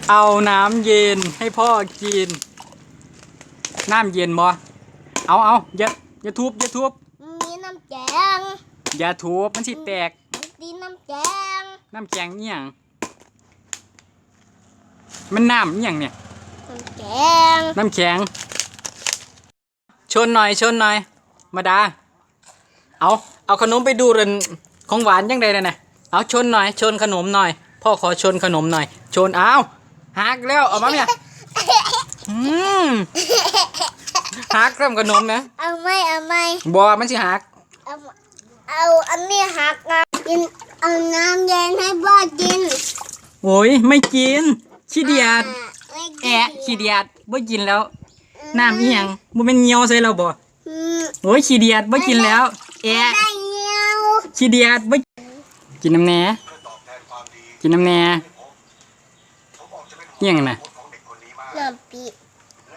เอาน้ำเย็นให้พ่อกินน้ำเย็นบ่เอาอย่าทุบมีน้ำแกงอย่าทุบมันสิแตกดีน้ำแกงเอี่ยงมันน้ำเอี่ยงเนี่ยน้ำแข็งชนหน่อยมาดาเอาขนมไปดูเรนของหวานยังไงนะเอาชนหน่อยชนขนมหน่อยพ่อขอชนขนมหน่อยชนหักแล้วเอามาเนี่ยหักเริ่มขนมนะเอาไม่บัวมันสิหักเอาอันนี้หักนะกินเอาน้ำเย็นให้พ่อกินโอ้ยไม่กินขี้เดียดขี้เดียดบ่กินแล้วน้ำเอียงบ่เป็นเงียวใส่เราบ่โอ้ยขี้เดียดบ่กินแล้วได้เงียวขี้เดียดบ่กินน้ำแหน่เอียงน่ะน้ำปี